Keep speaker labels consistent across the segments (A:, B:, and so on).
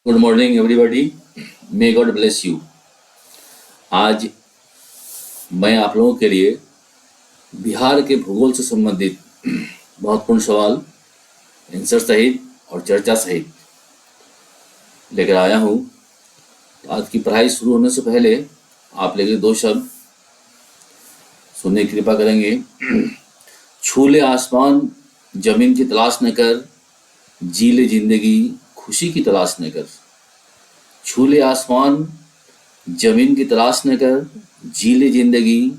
A: Good morning everybody, may God bless you. आज मैं आप लोगों के लिए बिहार के भूगोल से संबंधित महत्वपूर्ण सवाल आंसर सहित और चर्चा सहित लेकर आया हूँ। आज की पढ़ाई शुरू होने से पहले आप लेकर दो शब्द सुनने की कृपा करेंगे। छूले आसमान जमीन की तलाश न कर, जी ले जिंदगी खुशी की तलाश न कर। छूले आसमान जमीन की तलाश न कर, जी ले जिंदगी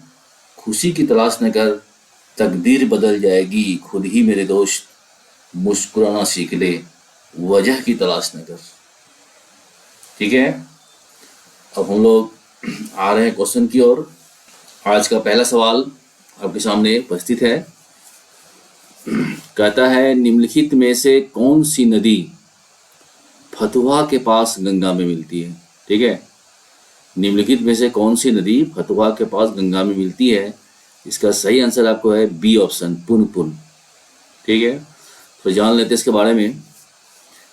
A: खुशी की तलाश न कर। तकदीर बदल जाएगी खुद ही मेरे दोस्त, मुस्कुराना सीख ले वजह की तलाश न कर। ठीक है, अब हम लोग आ रहे हैं क्वेश्चन की ओर। आज का पहला सवाल आपके सामने उपस्थित है। कहता है, निम्नलिखित में से कौन सी नदी फतुहा के पास गंगा में मिलती है? ठीक है, निम्नलिखित में से कौन सी नदी फतुहा के पास गंगा में मिलती है? इसका सही आंसर आपको है बी ऑप्शन, पुनपुन। ठीक है, तो जान लेते हैं इसके बारे में।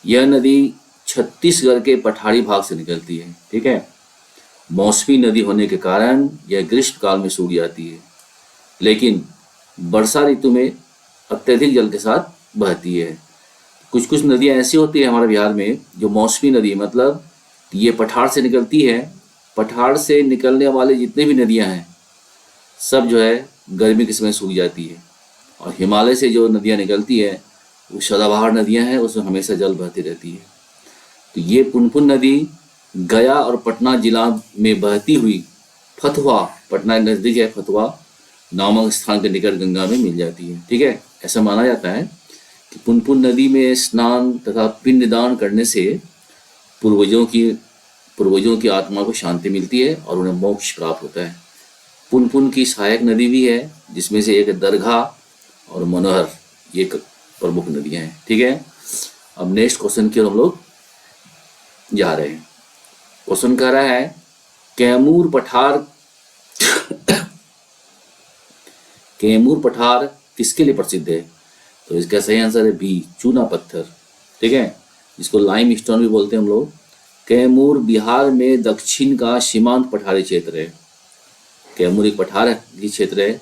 A: यह नदी छत्तीसगढ़ के पठारी भाग से निकलती है। ठीक है, मौसमी नदी होने के कारण यह ग्रीष्म काल में सूख जाती है, लेकिन वर्षा ऋतु में अत्यधिक जल के साथ बहती है। कुछ कुछ नदियाँ ऐसी होती है हमारे बिहार में जो मौसमी नदी, मतलब ये पठार से निकलती है। पठार से निकलने वाले जितने भी नदियाँ हैं सब जो है गर्मी के समय सूख जाती है, और हिमालय से जो नदियाँ निकलती है वो सदाबहार नदियाँ हैं, उसमें हमेशा जल बहती रहती है। तो ये पुनपुन नदी गया और पटना जिला में बहती हुई फतुहा, पटना नज़दीक है फतुहा नामक स्थान के निकट गंगा में मिल जाती है। ठीक है, ऐसा माना जाता है कि पुनपुन नदी में स्नान तथा पिंडदान करने से पूर्वजों की आत्मा को शांति मिलती है और उन्हें मोक्ष प्राप्त होता है। पुनपुन की सहायक नदी भी है, जिसमें से एक दरगाह और मनोहर, ये प्रमुख नदियां हैं। ठीक है, अब नेक्स्ट क्वेश्चन की ओर हम लोग जा रहे हैं। क्वेश्चन कह रहा है, कैमूर पठार कैमूर पठार किसके लिए प्रसिद्ध है? तो इसका सही आंसर है बी, चूना पत्थर। ठीक है, जिसको लाइम स्टोन भी बोलते हैं हम लोग। कैमूर बिहार में दक्षिण का सीमांत पठारी क्षेत्र है। कैमूर एक पठार क्षेत्र है।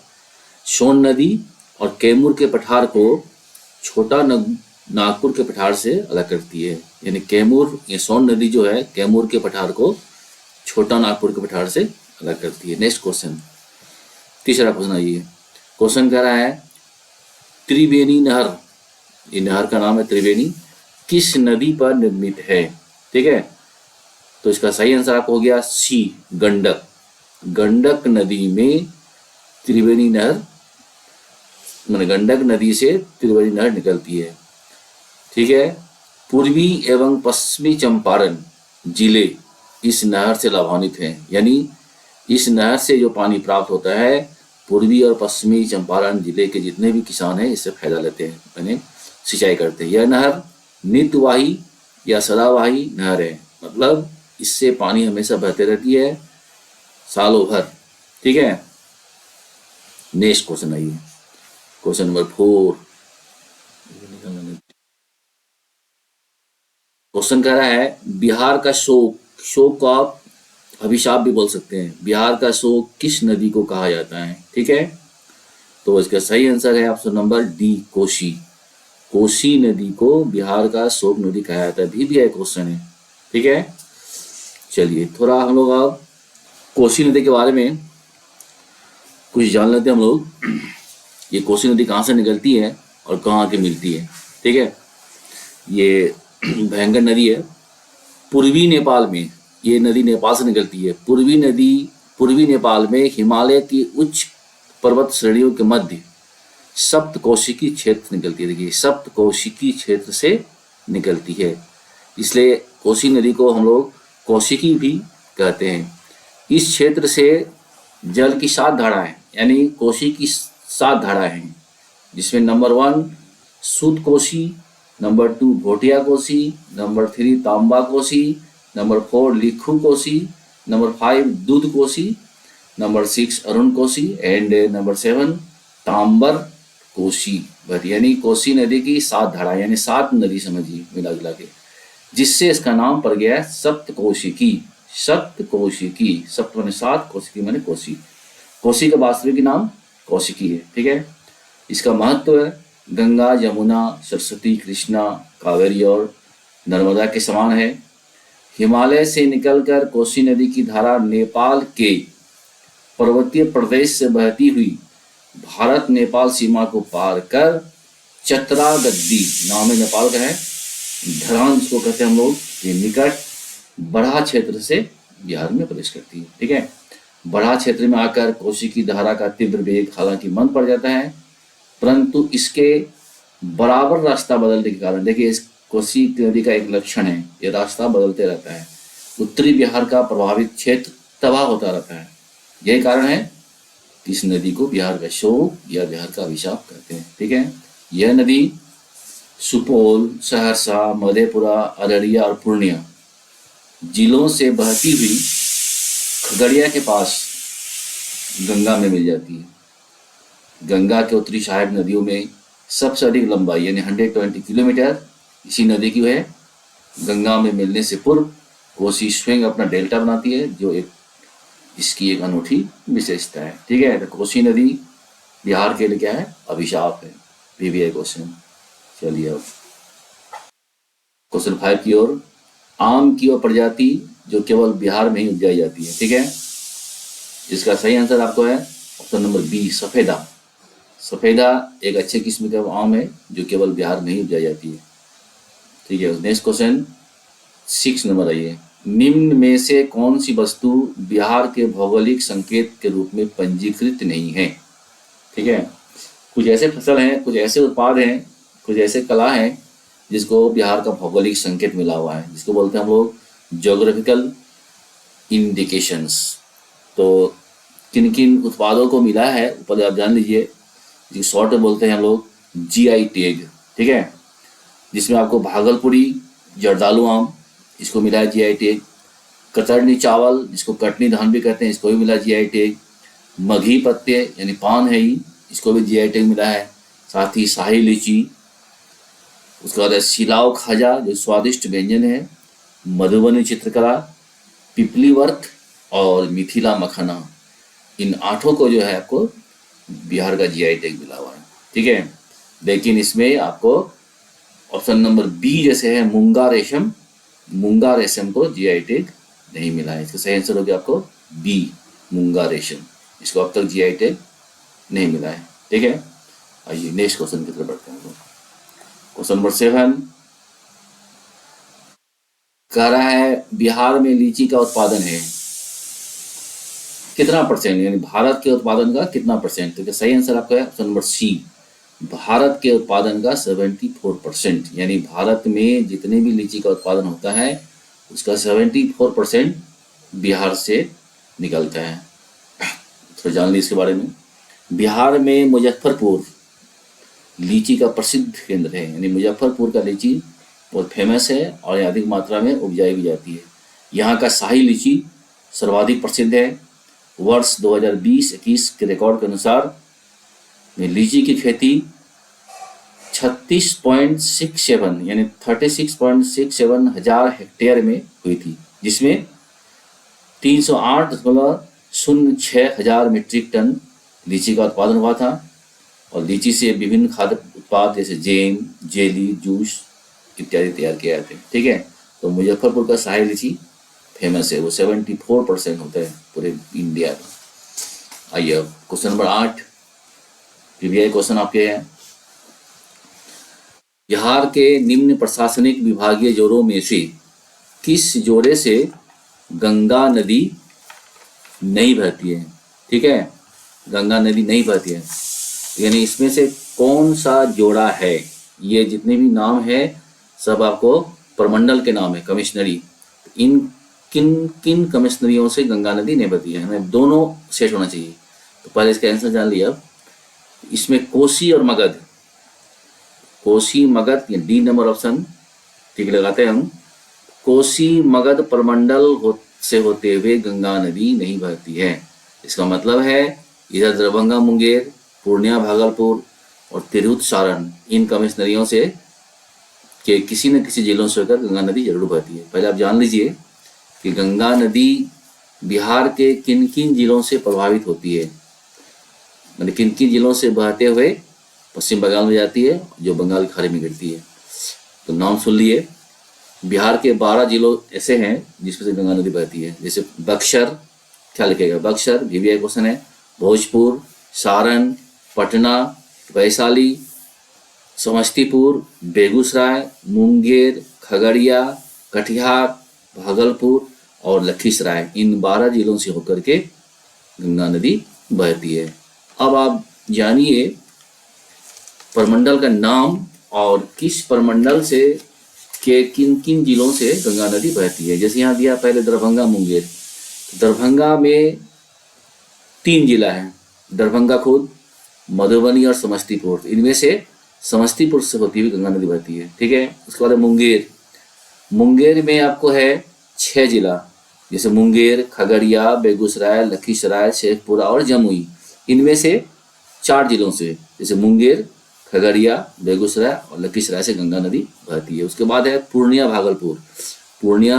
A: सोन नदी और कैमूर के पठार को छोटा नागपुर के पठार से अलग करती है। यानी कैमूर, ये सोन नदी जो है कैमूर के पठार को छोटा नागपुर के पठार से अलग करती है। नेक्स्ट क्वेश्चन, तीसरा क्वेश्चन आइए। क्वेश्चन कह रहा है, त्रिवेणी नहर, ये नहर का नाम है त्रिवेणी, किस नदी पर निर्मित है? ठीक है, तो इसका सही आंसर आपको हो गया सी, गंडक। गंडक नदी में त्रिवेणी नहर, मतलब गंडक नदी से त्रिवेणी नहर निकलती है। ठीक है, पूर्वी एवं पश्चिमी चंपारण जिले इस नहर से लाभान्वित हैं। यानी इस नहर से जो पानी प्राप्त होता है, पूर्वी और पश्चिमी चंपारण जिले के जितने भी किसान हैं इससे फायदा लेते हैं, यानी सिंचाई करते हैं। यह नहर नित्यवाही या सदावाही नहर है, मतलब इससे पानी हमेशा बहते रहती है सालों भर। ठीक है, नेक्स्ट क्वेश्चन आइए, क्वेश्चन नंबर 4। क्वेश्चन कह रहा है, बिहार का शोक, शोक को आप अभिशाप भी बोल सकते हैं, बिहार का शोक किस नदी को कहा जाता है? ठीक है, तो इसका सही आंसर है option number D, Kosi. Kosi नदी को बिहार का शोक नदी कहा जाता है। भी एक क्वेश्चन है। ठीक है, चलिए थोड़ा हम लोग अब कोसी नदी के बारे में कुछ जान लेते हैं हम लोग। ये कोसी नदी कहाँ से निकलती है और कहाँ आके मिलती है? ठीक है, ये भयंकर नदी है। पूर्वी नेपाल में ये नदी नेपाल से निकलती है। पूर्वी नेपाल में हिमालय की उच्च पर्वत श्रेणियों के मध्य सप्तकोशिकी क्षेत्र निकलती है। देखिए, सप्तकोशिकी क्षेत्र से निकलती है, इसलिए कोसी नदी को हम लोग कौशिकी भी कहते हैं। इस क्षेत्र से जल की 7 धाराएं, यानी कोसी की 7 धाराएं हैं, जिसमें नंबर 1 सूत कोसी, नंबर 2 भोटिया कोसी, नंबर 3 तांबा कोसी, नंबर 4 लिखू Kosi, number 5 Dudh Kosi, number 6 Arun Kosi and number 7 Tambar Kosi. यानी कोसी नदी की 7 धाराएं, यानी 7 नदी समझिए मिला जुला के। जिससे इसका नाम पड़ गया है सप्तकोशिकी। सप्तकोशिकी, सप्त माने सात, कोशिकी माने कोसी। कोसी का वास्तविक नाम कौशिकी है। ठीक है। इसका महत्व है गंगा, यमुना, सरस्वती, कृष्णा, कावेरी और नर्मदा के समान है। हिमालय से निकलकर कोसी नदी की धारा नेपाल के पर्वतीय प्रदेश से बहती हुई भारत नेपाल सीमा को पार कर चतरा गद्दी नाम है नेपाल का है, ढलान जिसको कहते हैं हम लोग, ये निकट बड़ा क्षेत्र से बिहार में प्रवेश करती है। ठीक है। बड़ा क्षेत्र में आकर कोसी की धारा का तीव्र वेग हालांकि मंद पड़ जाता है, परंतु इसके बराबर रास्ता बदलने के कारण, देखिए इस कोसी नदी का एक लक्षण है, ये रास्ता बदलते रहता है। उत्तरी बिहार का प्रभावित क्षेत्र तबाह होता रहता है। यही कारण है कि इस नदी को बिहार का शोक या बिहार का अभिशाप कहते हैं। ठीक है। यह नदी सुपौल, सहरसा, मधेपुरा, अररिया और पूर्णिया जिलों से बहती हुई खगड़िया के पास गंगा में मिल जाती है। गंगा के उत्तरी सहायक नदियों में सबसे अधिक लंबाई यानी 120 किलोमीटर इसी नदी की है। गंगा में मिलने से पूर्व कोसी स्वयं अपना डेल्टा बनाती है, जो एक इसकी एक अनूठी विशेषता है। ठीक है। तो कोसी नदी बिहार के लिए क्या है? अभिशाप है। PVI question. चलिए अब क्वेश्चन 5 की ओर। आम की वह प्रजाति जो केवल बिहार में ही उपजाई जाती है। ठीक है। इसका सही आंसर आपको है ऑप्शन नंबर बी, सफेदा। सफेदा एक अच्छे किस्म का आम है जो केवल बिहार में ही उपजाई जाती है। ठीक है। नेक्स्ट क्वेश्चन 6 नंबर आइए। निम्न में से कौन सी वस्तु बिहार के भौगोलिक संकेत के रूप में पंजीकृत नहीं है? ठीक है। कुछ ऐसे फसल हैं, कुछ ऐसे उत्पाद हैं, कुछ ऐसे कला हैं जिसको बिहार का भौगोलिक संकेत मिला हुआ है, जिसको बोलते हैं हम लोग ज्योग्राफिकल इंडिकेशंस। तो किन किन उत्पादों को मिला है ऊपर आप जान लीजिए, जिसको शॉर्ट में बोलते हैं हम लोग जीआई टैग। ठीक है। जिसमें आपको भागलपुरी जर्दालू आम, इसको मिला है जीआई टैग। कतरनी चावल जिसको कटनी धान भी कहते हैं, इसको भी मिला जीआई टैग। मघी पत्ते यानी पान है ही, इसको भी जीआई टैग मिला है। साथ ही शाही लीची, उसके बाद सिलाव खाजा जो स्वादिष्ट व्यंजन है, मधुबनी चित्रकला, पिपली वर्क और मिथिला मखाना, इन 8 को जो है आपको बिहार का जीआई टैग मिला हुआ है। ठीक है। लेकिन इसमें आपको ऑप्शन नंबर बी जैसे है मूंगा रेशम, मूंगा रेशम को जीआई टैग नहीं मिला है। इसका सही आंसर हो गया आपको बी, मूंगा रेशम। इसको अब तक जीआई टैग नहीं मिला है। ठीक है। आइए नेक्स्ट क्वेश्चन की तरफ बढ़ते हैं। क्वेश्चन नंबर 7 कह रहा है बिहार में लीची का उत्पादन है कितना परसेंट, यानी भारत के उत्पादन का कितना परसेंट? तो सही आंसर आपका है ऑप्शन नंबर सी, भारत के उत्पादन का 74%। यानी भारत में जितने भी लीची का उत्पादन होता है उसका 74% बिहार से निकलता है। तो जान ली इसके बारे में। बिहार में मुजफ्फरपुर लीची का प्रसिद्ध केंद्र है, यानी मुजफ्फरपुर का लीची बहुत फेमस है और अधिक मात्रा में उपजाई भी जाती है। यहाँ का शाही लीची सर्वाधिक प्रसिद्ध है। वर्ष 2020-21 के रिकॉर्ड के अनुसार लीची की खेती 36.67 यानी 36.67 हजार हेक्टेयर में हुई थी, जिसमें 308.06 हजार मीट्रिक टन लीची का उत्पादन हुआ था। और लीची से विभिन्न खाद्य उत्पाद जैसे जैम, जेली, जूस इत्यादि तैयार किए जाते हैं। ठीक है। तो मुजफ्फरपुर का शाही लीची फेमस है, वो 74% होता है पूरे इंडिया में। आइए अब क्वेश्चन नंबर 8 पीवीआई क्वेश्चन आपके हैं। बिहार के निम्न प्रशासनिक विभागीय जोड़ों में से किस जोड़े से गंगा नदी नहीं बहती है? ठीक है। गंगा नदी नहीं बहती है, यानी इसमें से कौन सा जोड़ा है? ये जितने भी नाम है सब आपको प्रमंडल के नाम है, कमिश्नरी। इन किन किन कमिश्नरियों से गंगा नदी नहीं बहती है? हमें दोनों सेट होना चाहिए। तो पहले इसका आंसर जान लिया। अब इसमें कोसी और मगध, कोसी मगध ये डी नंबर ऑप्शन ठीक लगाते हैं हम। कोसी मगध प्रमंडल से होते हुए गंगा नदी नहीं बहती है। इसका मतलब है इधर दरभंगा, मुंगेर, पूर्णिया, भागलपुर और तिरहुत, सारण, इन कमिश्नरियों से कि किसी न किसी जिलों से होकर गंगा नदी जरूर बहती है। पहले आप जान लीजिए कि गंगा नदी बिहार के किन किन जिलों से प्रभावित होती है, मतलब किन किन जिलों से बहते हुए पश्चिम बंगाल में जाती है, जो बंगाल की खाड़ी में गिरती है। तो नाम सुन लिए, बिहार के 12 जिलों ऐसे हैं जिसमें से गंगा नदी बहती है। जैसे बक्सर, क्या लिखेगा, बक्सर वीवीआई क्वेश्चन है, भोजपुर, सारण, पटना, वैशाली, समस्तीपुर, बेगूसराय, मुंगेर, खगड़िया, कटिहार, भागलपुर और लखीसराय, इन 12 जिलों से होकर के गंगा नदी बहती है। अब आप जानिए प्रमंडल का नाम और किस प्रमंडल से के किन किन जिलों से गंगा नदी बहती है। जैसे यहाँ दिया पहले दरभंगा, मुंगेर। दरभंगा में 3 जिला है, दरभंगा खुद, मधुबनी और समस्तीपुर। इनमें से समस्तीपुर से होती हुई गंगा नदी बहती है, ठीक है। उसके बाद मुंगेर, मुंगेर में आपको है 6 जिला, जैसे मुंगेर, खगड़िया, बेगूसराय, लखीसराय, शेखपुरा और जमुई। इनमें से 4 जिलों से, जैसे मुंगेर, खगड़िया, बेगूसराय और लखीसराय से गंगा नदी बहती है। उसके बाद है पूर्णिया, भागलपुर। पूर्णिया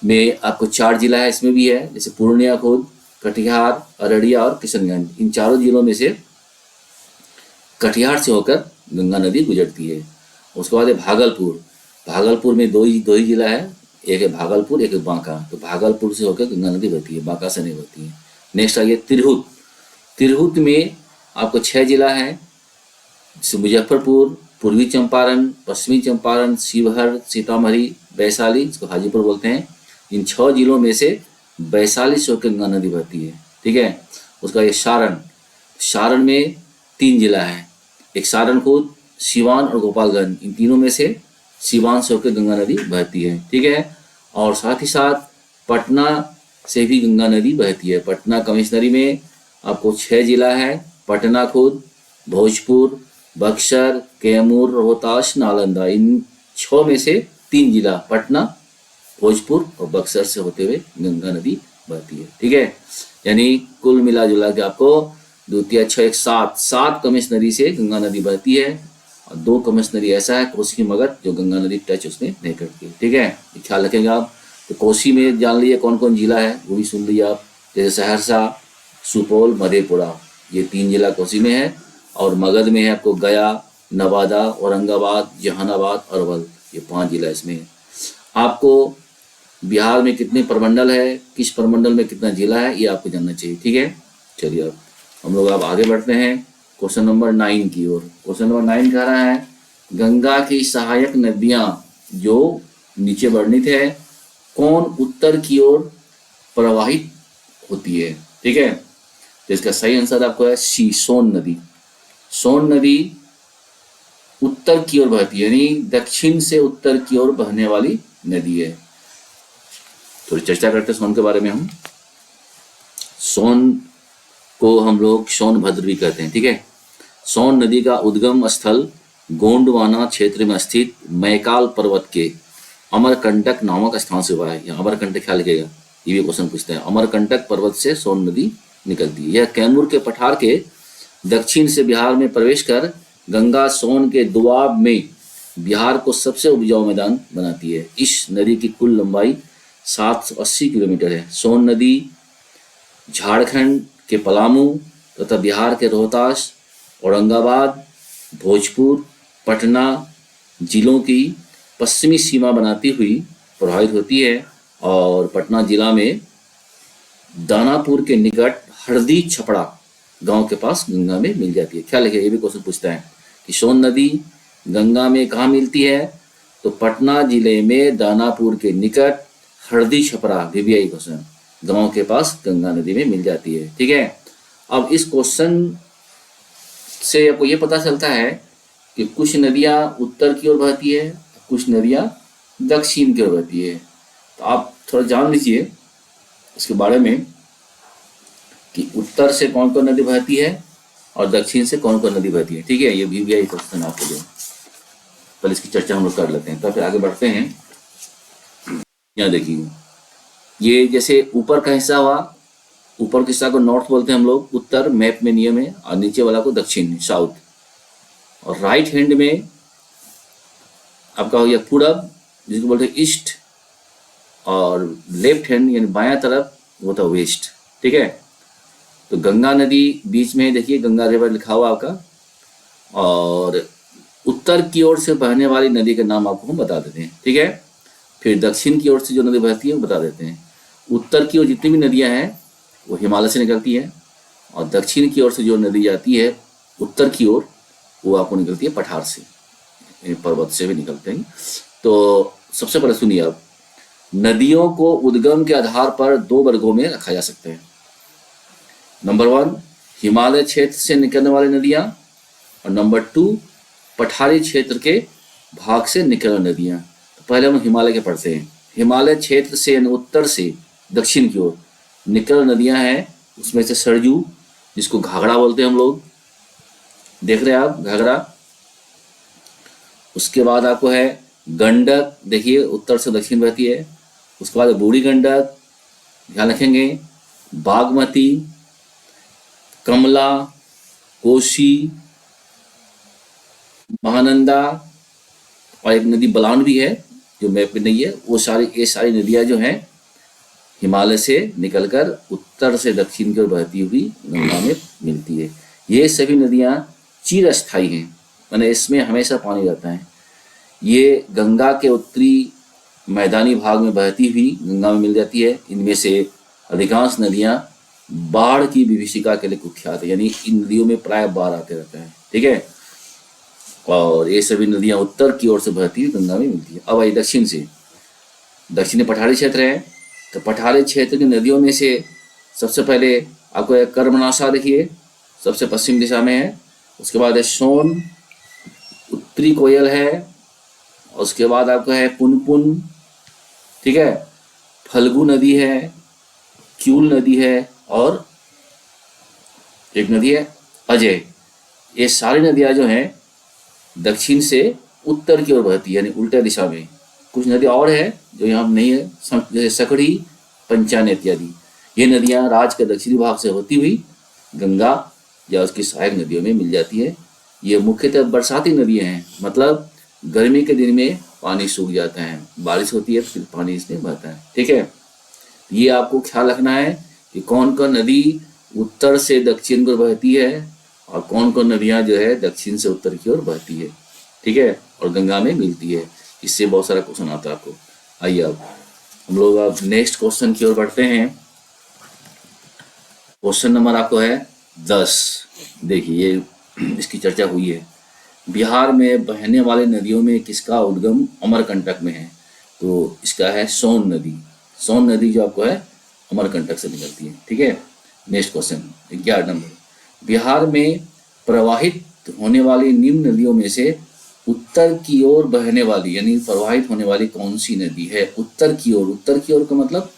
A: में आपको 4 जिला है, इसमें भी है, जैसे पूर्णिया खुद, कटिहार, अररिया और किशनगंज। इन चारों जिलों में से कटिहार से होकर गंगा नदी गुजरती है। उसके बाद है भागलपुर। भागलपुर में दो ही जिला है, एक है भागलपुर, एक है बांका। तो भागलपुर से होकर गंगा नदी बहती है, बांका से नहीं बहती है। नेक्स्ट आइए तिरहुत। तिरहुत में आपको 6 जिला है, जैसे मुजफ्फरपुर, पूर्वी चंपारण, पश्चिमी चंपारण, शिवहर, सीतामढ़ी, वैशाली, इसको हाजीपुर बोलते हैं। इन 6 जिलों में से वैशाली से होकर गंगा नदी बहती है, ठीक है। उसका ये सारण, सारण में 3 जिला है, एक सारण खुद, सिवान और गोपालगंज। इन तीनों में से सिवान से होकर गंगा नदी बहती है, ठीक है। और साथ ही साथ पटना से भी गंगा नदी बहती है। पटना कमिश्नरी में आपको 6 जिला है, पटना खुद, भोजपुर, बक्सर, कैमूर, रोहतास, नालंदा। इन 6 में से 3 जिला पटना, भोजपुर और बक्सर से होते हुए गंगा नदी बहती है, ठीक है। यानी कुल मिला जुला के आपको 2 3 6 1 7 कमिश्नरी से गंगा नदी बहती है। और 2 कमिश्नरी ऐसा है कोसी मगध, जो गंगा नदी टच उसमें नहीं करती, ठीक है। ये ख्याल रखेंगे आप। तो कोसी में जान लीजिए कौन कौन जिला है, वो भी सुन लीजिए आप, जैसे सहरसा, सुपौल, मधेपुरा, ये 3 जिला कोसी में है। और मगध में है आपको गया, नवादा, औरंगाबाद, जहानाबाद, अरवल, ये 5 जिला इसमें है। आपको बिहार में कितने प्रमंडल है, किस प्रमंडल में कितना जिला है, ये आपको जानना चाहिए, ठीक है। चलिए अब हम लोग अब आगे बढ़ते हैं क्वेश्चन नंबर 9 की ओर। क्वेश्चन नंबर 9 कह रहा है गंगा की सहायक नदियां जो नीचे वर्णित है, कौन उत्तर की ओर प्रवाहित होती है, ठीक है। तो इसका सही आंसर आपको है सी, सोन नदी। सोन नदी उत्तर की ओर बहती है, यानी दक्षिण से उत्तर की ओर बहने वाली नदी है। थोड़ी चर्चा करते हैं सोन के बारे में। हम सोन को हम लोग सोनभद्र भी कहते हैं, ठीक है। सोन नदी का उद्गम स्थल गोंडवाना क्षेत्र में स्थित मैकाल पर्वत के अमरकंटक नामक स्थान से हुआ है। यहाँ अमरकंटक क्या लिखेगा, ये भी क्वेश्चन पूछते हैं। अमरकंटक पर्वत से सोन नदी निकलती है। यह कैमूर के पठार के दक्षिण से बिहार में प्रवेश कर गंगा सोन के दोआब में बिहार को सबसे उपजाऊ मैदान बनाती है। इस नदी की कुल लंबाई 780 किलोमीटर है। सोन नदी झारखंड के पलामू तथा बिहार के रोहतास, औरंगाबाद, भोजपुर, पटना जिलों की पश्चिमी सीमा बनाती हुई प्रवाहित होती है। और पटना जिला में दानापुर के निकट हरदी छपड़ा गांव के पास गंगा में मिल जाती है। क्या लिखे, ये भी क्वेश्चन पूछता है कि सोन नदी गंगा में कहाँ मिलती है, तो पटना जिले में दानापुर के निकट हरदी छपरा, वीवीआई क्वेश्चन, गांव के पास गंगा नदी में मिल जाती है, ठीक है। अब इस क्वेश्चन से आपको ये पता चलता है कि कुछ नदियां उत्तर की ओर बहती है, कुछ नदियां दक्षिण की ओर बहती है। तो आप थोड़ा जान लीजिए इसके बारे में कि उत्तर से कौन कौन नदी बहती है और दक्षिण से कौन कौन नदी बहती है, ठीक है। ये वीवीआई क्वेश्चन आपके लिए, पहले इसकी चर्चा हम लोग कर लेते हैं, तो फिर आगे बढ़ते हैं। यहाँ देखिए, ये जैसे ऊपर का हिस्सा हुआ, ऊपर के हिस्सा को नॉर्थ बोलते हैं हम लोग, उत्तर मैप में नियम है, और नीचे वाला को दक्षिण, साउथ। और राइट हैंड में आपका हो गया पूरब, जिसको बोलते हैं ईस्ट, और लेफ्ट हैंड यानी बायां तरफ वो था वेस्ट। ठीक है, तो गंगा नदी बीच में देखिए, गंगा रिवर लिखा हुआ आपका, और उत्तर की ओर से बहने वाली नदी का नाम आपको हम बता देते हैं। ठीक है, फिर दक्षिण की ओर से जो नदी बहती है वो बता देते हैं। उत्तर की ओर जितनी भी नदियां हैं वो हिमालय से निकलती है, और दक्षिण की ओर से जो नदी जाती है उत्तर की ओर वो आपको निकलती है पठार से, यानी पर्वत से भी निकलते हैं। तो सबसे पहले सुनिए आप, नदियों को उद्गम के आधार पर दो वर्गों में रखा जा सकता है। नंबर वन, हिमालय क्षेत्र से निकलने वाली नदियां, और नंबर टू, पठारी क्षेत्र के भाग से निकलने नदियां। तो पहले हम हिमालय के पढ़ते हैं। हिमालय क्षेत्र से यानी उत्तर से दक्षिण की ओर निकल नदियां हैं, उसमें से सरजू, जिसको घाघरा बोलते हैं हम लोग, देख रहे हैं आप घाघरा। उसके बाद आपको है गंडक, देखिए उत्तर से दक्षिण बहती है। उसके बाद बूढ़ी गंडक, ध्यान रखेंगे, बागमती, कमला, कोसी, महानंदा, और एक नदी बलान भी है जो मैप में नहीं है। वो सारी, ये सारी नदियां जो हैं हिमालय से निकलकर उत्तर से दक्षिण की ओर बहती हुई गंगा में मिलती है। ये सभी नदियां चिरस्थायी हैं, माने इसमें हमेशा पानी रहता है। ये गंगा के उत्तरी मैदानी भाग में बहती हुई गंगा में मिल जाती है। इनमें से अधिकांश नदियां बाढ़ की विभीषिका के लिए कुख्यात है, यानी इन नदियों में प्राय बाढ़ आते रहता है। ठीक है, और ये सभी नदियां उत्तर की ओर से बहती हुई गंगा में मिलती है। अब आई दक्षिण से, दक्षिण में पठारी क्षेत्र है, तो पठारी क्षेत्र की नदियों में से सबसे पहले आपको एक कर्मनाशा देखिए, सबसे पश्चिम दिशा में है। उसके बाद है सोन, उत्तरी कोयल है, और उसके बाद आपका है पुनपुन। ठीक है, फल्गु नदी है, क्यूल नदी है, और एक नदी है अजय। ये सारी नदियां जो हैं दक्षिण से उत्तर की ओर बहती है, यानी उल्टा दिशा में। कुछ नदी और है जो यहाँ नहीं है, जैसे सकड़ी, पंचान इत्यादि। ये नदियाँ राज्य के दक्षिणी भाग से होती हुई गंगा या उसकी सहायक नदियों में मिल जाती है। ये मुख्यतः बरसाती नदियाँ हैं, मतलब गर्मी के दिन में पानी सूख जाता है, बारिश होती है फिर पानी इसमें बहता है। ठीक है, ये आपको ख्याल रखना है कि कौन कौन नदी उत्तर से दक्षिण को बहती है, और कौन कौन नदियाँ जो है दक्षिण से उत्तर की ओर बहती है। ठीक है, और गंगा में मिलती है। इससे बहुत सारा क्वेश्चन आता है आपको। आइए अब हम लोग अब नेक्स्ट क्वेश्चन की ओर बढ़ते हैं। क्वेश्चन नंबर आपको है 10। देखिए ये इसकी चर्चा हुई है। बिहार में बहने वाली नदियों में किसका उद्गम अमरकंटक में है? तो इसका है सोन नदी। सोन नदी जो आपको है अमरकंटक से निकलती है। ठीक है, नेक्स्ट क्वेश्चन 11 नंबर, बिहार में प्रवाहित होने वाली निम्न नदियों में से उत्तर की ओर बहने वाली यानी प्रवाहित होने वाली कौन सी नदी है? उत्तर की ओर, उत्तर की ओर का मतलब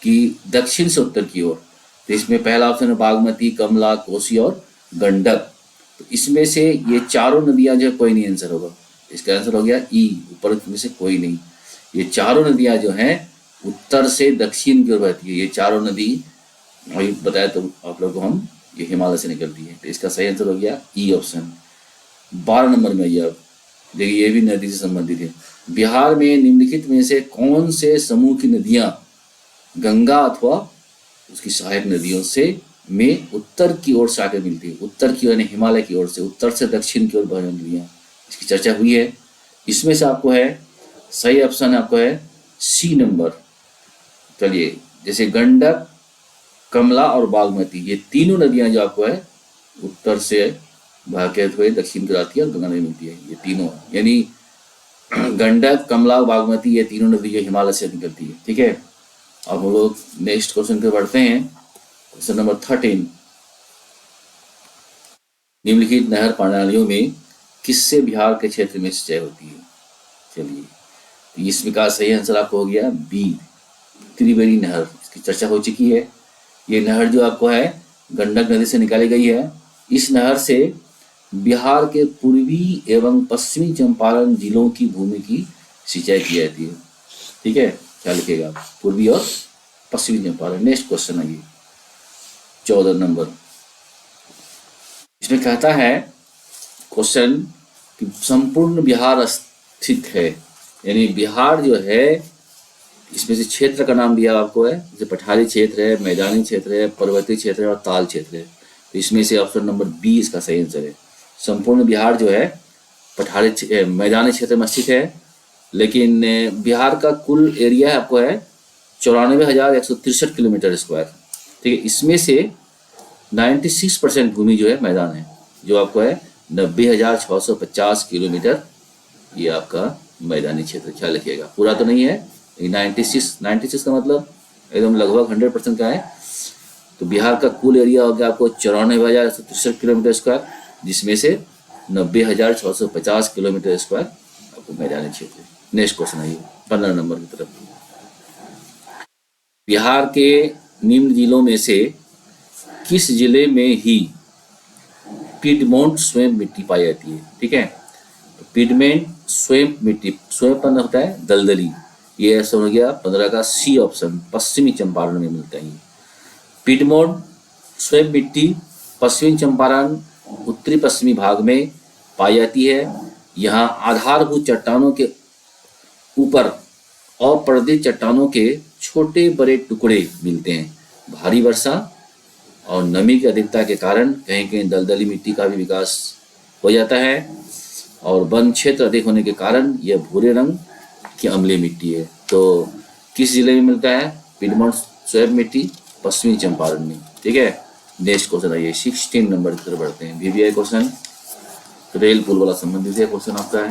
A: कि दक्षिण से उत्तर की ओर। तो इसमें पहला ऑप्शन है बागमती, कमला, कोसी और गंडक। तो इसमें से ये चारों नदियां जो है कोई नहीं आंसर होगा, इसका आंसर हो गया ई, ऊपर में से कोई नहीं। ये चारों नदियां जो हैं उत्तर से दक्षिण की ओर बहती है। ये चारों नदी वही बताया तो आप लोग को हम, ये हिमालय से निकलती है। तो इसका सही आंसर हो गया ई ऑप्शन। 12 नंबर में ये, अब देखिए ये भी नदी से संबंधित है। बिहार में निम्नलिखित में से कौन से समूह की नदियां गंगा अथवा उसकी सहायक नदियों से में उत्तर की ओर से आकर मिलती है? उत्तर की ओर यानी हिमालय की ओर से, उत्तर से दक्षिण की ओर बहने नदियां, इसकी चर्चा हुई है। इसमें से आपको है सही ऑप्शन आपको है सी नंबर। चलिए, जैसे गंडक, कमला और बागमती, ये तीनों नदियां जो आपको है उत्तर से बहते हुए दक्षिण की ओर आती है और गंगा में मिलती है। ये तीनों यानी गंडक, कमला, बागमती, ये तीनों नदी जो हिमालय से निकलती है। ठीक है, अब हम लोग नेक्स्ट क्वेश्चन पे बढ़ते हैं। क्वेश्चन नंबर 13, निम्नलिखित नहर प्रणालियों में किससे बिहार के क्षेत्र में सिंचाई होती है? चलिए, तो इसमें का सही आंसर आपको हो गया बी, त्रिवेणी नहर। इसकी चर्चा हो चुकी है। ये नहर जो आपको है गंडक नदी से निकाली गई है। इस नहर से बिहार के पूर्वी एवं पश्चिमी चंपारण जिलों की भूमि की सिंचाई की जाती है। ठीक है, क्या लिखेगा? पूर्वी और पश्चिमी चंपारण। नेक्स्ट क्वेश्चन है ये 14 नंबर। इसमें कहता है क्वेश्चन कि संपूर्ण बिहार स्थित है। यानी बिहार जो है, इसमें से क्षेत्र का नाम दिया आपको है, जैसे पठारी क्षेत्र है, मैदानी क्षेत्र है, पर्वतीय क्षेत्र है और ताल क्षेत्र है। तो इसमें से ऑप्शन नंबर बी इसका सही आंसर है। संपूर्ण बिहार जो है मैदानी क्षेत्र में स्थित है, लेकिन बिहार का कुल एरिया आपको है 94,163 किलोमीटर स्क्वायर। ठीक है, इसमें से 96% भूमि जो है मैदान है, जो आपको है 90,650 किलोमीटर, ये आपका मैदानी क्षेत्र। ख्याल रखिएगा, पूरा तो नहीं है, 96 का मतलब एकदम लगभग 100% का है। तो बिहार का कुल एरिया हो गया आपको 94,163 किलोमीटर स्क्वायर, जिसमें से 90,650 किलोमीटर स्क्वायर आपको मैदानी क्षेत्र। नेक्स्ट क्वेश्चन आइए 15 नंबर की तरफ। बिहार के निम्न जिलों में से किस जिले में ही पिडमोंट स्वयं मिट्टी पाई जाती है? ठीक है, तो पिडमेंट स्वयं मिट्टी, स्वयं पन्न होता है दलदली, ये ऐसा हो गया 15 का सी ऑप्शन, पश्चिमी चंपारण में मिलता है। पिडमोंट स्वयं मिट्टी पश्चिमी चंपारण उत्तरी पश्चिमी भाग में पाई जाती है। यहाँ आधारभूत चट्टानों के ऊपर अपर्दित चट्टानों के छोटे बड़े टुकड़े मिलते हैं। भारी वर्षा और नमी की अधिकता के कारण कहीं कहीं दलदली मिट्टी का भी विकास हो जाता है, और वन क्षेत्र अधिक होने के कारण यह भूरे रंग की अम्लीय मिट्टी है। तो किस जिले में मिलता है? पिडमोंट स्वयं मिट्टी पश्चिमी चंपारण में। ठीक है, नेक्स्ट क्वेश्चन आइए 16 नंबर की तरफ बढ़ते हैं। VVI क्वेश्चन, रेल पुल वाला संबंधित है क्वेश्चन आपका है।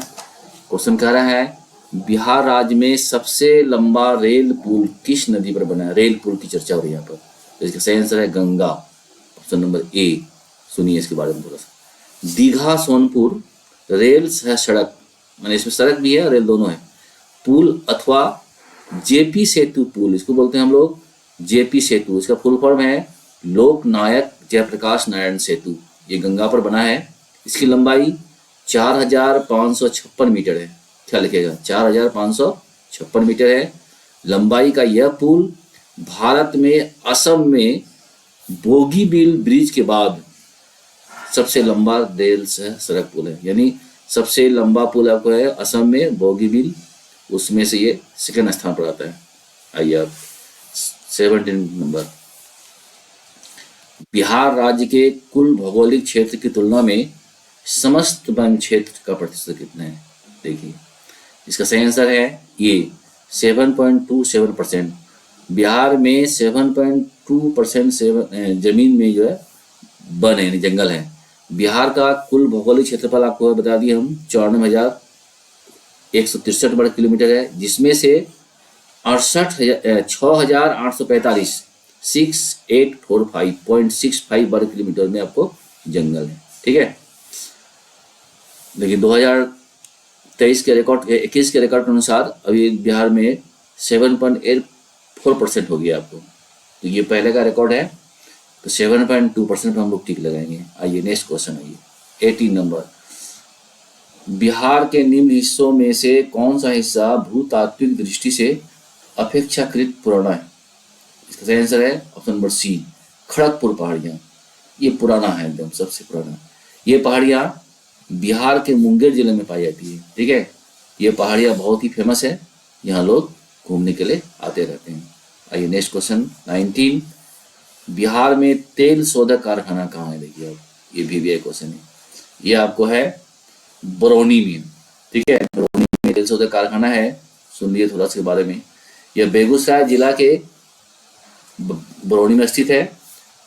A: क्वेश्चन कह रहा है बिहार राज्य में सबसे लंबा रेल पुल किस नदी पर बना है? रेल पुल की चर्चा हो रही है यहाँ पर, तो इसका सही आंसर है गंगा, ऑप्शन नंबर ए। सुनिए इसके बारे में थोड़ा सा। दीघा सोनपुर रेल सह सड़क, मैंने इसमें सड़क भी है और रेल दोनों है, पुल अथवा जेपी सेतु पुल, इसको बोलते हैं हम लोग जेपी सेतु। इसका फुल फॉर्म है लोकनायक जयप्रकाश नारायण सेतु। ये गंगा पर बना है। इसकी लंबाई 4,556 मीटर है। क्या लिखेगा? 4,556 मीटर है लंबाई का यह पुल भारत में असम में बोगीबील ब्रिज के बाद सबसे लंबा रेल सड़क पुल है। यानी सबसे लंबा पुल आपको है असम में बोगीबील, उसमें से ये सेकंड स्थान पर आता है। आइए आप 17 नंबर। बिहार राज्य के कुल भौगोलिक क्षेत्र की तुलना में समस्त वन क्षेत्र का प्रतिशत कितना है? देखिए इसका सही आंसर है ये 7.27%। बिहार में 7.2% जमीन में जो है वन है, यानी जंगल है। बिहार का कुल भौगोलिक क्षेत्रफल आपको बता दिए हम 94,163 वर्ग किलोमीटर है, जिसमें से 6,845 6845.65 वर्ग किलोमीटर में आपको जंगल है। ठीक है, लेकिन 2023 के रिकॉर्ड 21 के रिकॉर्ड के अनुसार अभी बिहार में 7.84% हो गया आपको, तो ये पहले का रिकॉर्ड है। तो 7.2% पर हम लोग टिक लगाएंगे। आइए नेक्स्ट क्वेश्चन आइए 18 नंबर। बिहार के निम्न हिस्सों में से कौन सा हिस्सा भूतात्विक दृष्टि से अपेक्षाकृत पुराना है? इसका सही आंसर है ऑप्शन नंबर सी, खड़गपुर पहाड़ियाँ। ये पुराना है, एकदम सबसे पुराना। ये पहाड़ियाँ बिहार के मुंगेर जिले में पाई जाती है। ठीक है, ये पहाड़ियाँ बहुत ही फेमस है, यहाँ लोग घूमने के लिए आते रहते हैं। आइए नेक्स्ट क्वेश्चन 19। बिहार में तेल शोधक कारखाना कहाँ है? देखिए आप, ये VVI क्वेश्चन है। ये आपको है बरौनी में। ठीक है, बरौनी में तेल शोधक कारखाना है, सुनिए थोड़ा सा बारे में। यह बेगूसराय जिला के बरौनी में स्थित है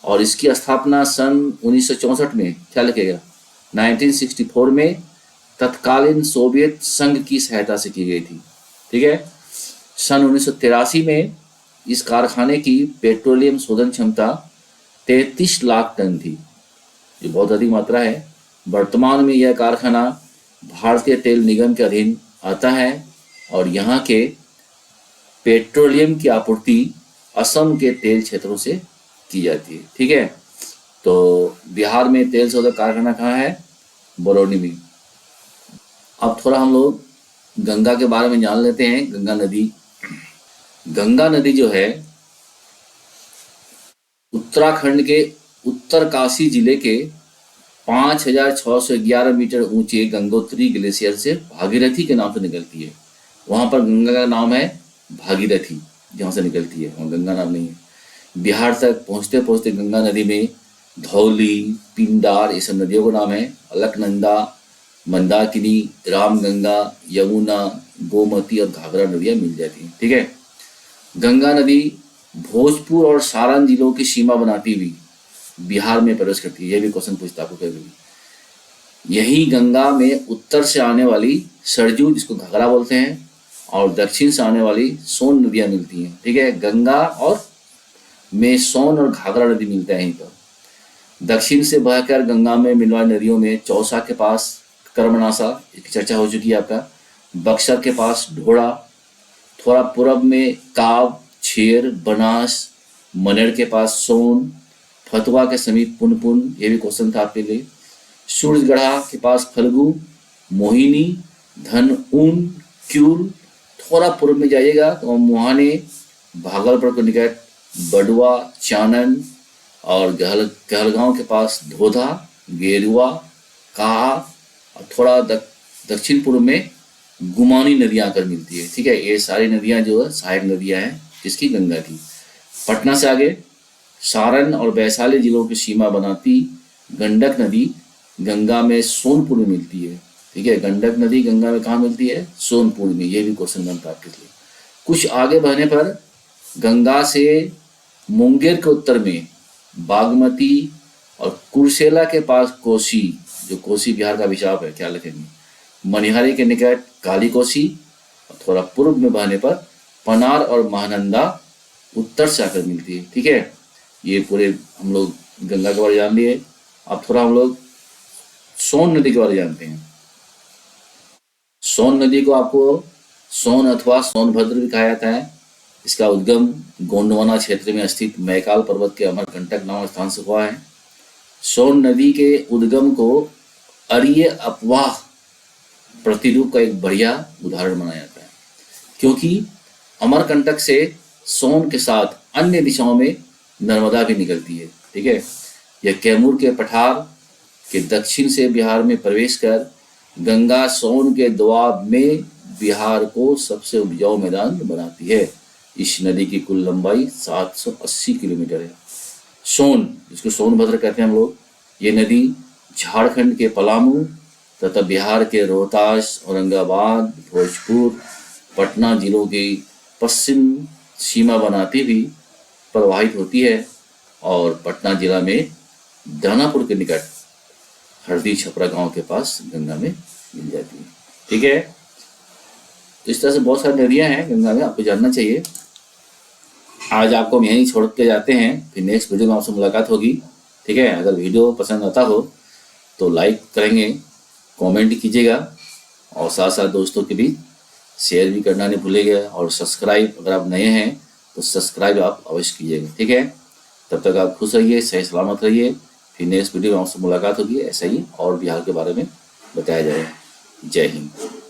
A: और इसकी स्थापना सन 1964 में, क्या लिखेगा 1964 में तत्कालीन सोवियत संघ की सहायता से की गई थी। ठीक है, सन 1983 में इस कारखाने की पेट्रोलियम शोधन क्षमता 33 लाख टन थी। ये बहुत अधिक मात्रा है। वर्तमान में यह कारखाना भारतीय तेल निगम के अधीन आता है और यहाँ के पेट्रोलियम की आपूर्ति असम के तेल क्षेत्रों से की जाती है। ठीक है, तो बिहार में तेल शोधक कारखाना कहाँ है? बरौनी में। अब थोड़ा हम लोग गंगा के बारे में जान लेते हैं। गंगा नदी, गंगा नदी जो है उत्तराखंड के उत्तरकाशी जिले के 5611 मीटर ऊंचे गंगोत्री ग्लेशियर से भागीरथी के नाम से निकलती है। वहां पर गंगा का नाम है भागीरथी, जहाँ से निकलती है, वहाँ गंगा नाम नहीं है। बिहार तक पहुँचते पहुँचते गंगा नदी में धौली, पिंडार, ये सब नदियों का नाम है। अलकनंदा, मंदाकिनी, रामगंगा, यमुना, गोमती और घाघरा नदियाँ मिल जाती हैं। ठीक है। गंगा नदी भोजपुर और सारण जिलों की सीमा बनाती हुई बिहार में प्रवेश करती है। ये भी क्वेश्चन पूछता आपको कभी। यही गंगा में उत्तर से आने वाली सरजू, जिसको घाघरा बोलते हैं, और दक्षिण से आने वाली सोन नदियां मिलती हैं। ठीक है। गंगा और में सोन और घाघरा नदी मिलते हैं यहीं पर। दक्षिण से बहकर गंगा में मिलने वाली नदियों में चौसा के पास कर्मनाशा, इसकी चर्चा हो चुकी है आपका। बक्सर के पास ढोड़ा, थोड़ा पूर्व में काव, छेर, बनास, मनेर के पास सोन, फतवा के समीप पुनपुन, ये भी क्वेश्चन था आपके लिए। सूरजगढ़ा के पास फल्गु, मोहिनी, धनऊन, क्यूल। थोड़ा पूर्व में जाइएगा तो मुहाने, भागलपुर के निकट बडुआ, चानन, और कहलगांव के पास धोधा, गेरुआ, काहा, और थोड़ा दक्षिण पूर्व में गुमानी नदियां आकर मिलती है। ठीक है। ये सारी नदियां जो है सहायक नदियां हैं किसकी? गंगा की। पटना से आगे सारण और वैशाली जिलों की सीमा बनाती गंडक नदी गंगा में सोनपुर में मिलती है। ठीक है। गंडक नदी गंगा में कहाँ मिलती है? सोनपुर में। ये भी क्वेश्चन बनता है आपके लिए। कुछ आगे बढ़ने पर गंगा से मुंगेर के उत्तर में बागमती और कुर्सेला के पास कोसी, जो कोसी बिहार का अभिशाप है, ख्याल रखेंगे। मनिहारी के निकट काली कोसी, और थोड़ा पूर्व में बहने पर पनार और महानंदा उत्तर से आकर मिलती है। ठीक है। ये पूरे हम लोग गंगा के बारे जान लिए। अब थोड़ा हम लोग सोन नदी के बारे जानते हैं। सोन नदी को आपको सोन अथवा सोनभद्र भी कहा जाता है। इसका उद्गम गोंडवाना क्षेत्र में स्थित मैकाल पर्वत के अमरकंटक नामक स्थान से हुआ है। सोन नदी के उद्गम को अरिय अपवाह प्रतिरूप का एक बढ़िया उदाहरण माना जाता है, क्योंकि अमरकंटक से सोन के साथ अन्य दिशाओं में नर्मदा भी निकलती है। ठीक है। यह कैमूर के पठार के दक्षिण से बिहार में प्रवेश कर गंगा सोन के दोआब में बिहार को सबसे उपजाऊ मैदान बनाती है। इस नदी की कुल लंबाई 780 किलोमीटर है। सोन, जिसको सोनभद्र कहते हैं हम लोग, ये नदी झारखंड के पलामू तथा बिहार के रोहतास, औरंगाबाद, भोजपुर, पटना जिलों की पश्चिम सीमा बनाती हुई प्रवाहित होती है और पटना जिला में दानापुर के निकट हरदी छपरा गांव के पास गंगा में मिल जाती है। ठीक है। तो इस तरह से बहुत सारी नदियां हैं गंगा में, आपको जानना चाहिए। आज आपको हम यहीं छोड़ के जाते हैं, फिर नेक्स्ट वीडियो में आपसे मुलाकात होगी। ठीक है। अगर वीडियो पसंद आता हो तो लाइक करेंगे, कमेंट कीजिएगा, और साथ साथ दोस्तों के बीच शेयर भी करना नहीं भूलिएगा, और सब्सक्राइब, अगर आप नए हैं तो सब्सक्राइब आप अवश्य कीजिएगा। ठीक है। तब तक आप खुश रहिए, सही सलामत रहिए। फिर नेक्स्ट वीडियो में आपसे मुलाकात होगी, ऐसा ही और बिहार के बारे में बताया जाएगा। जय हिंद।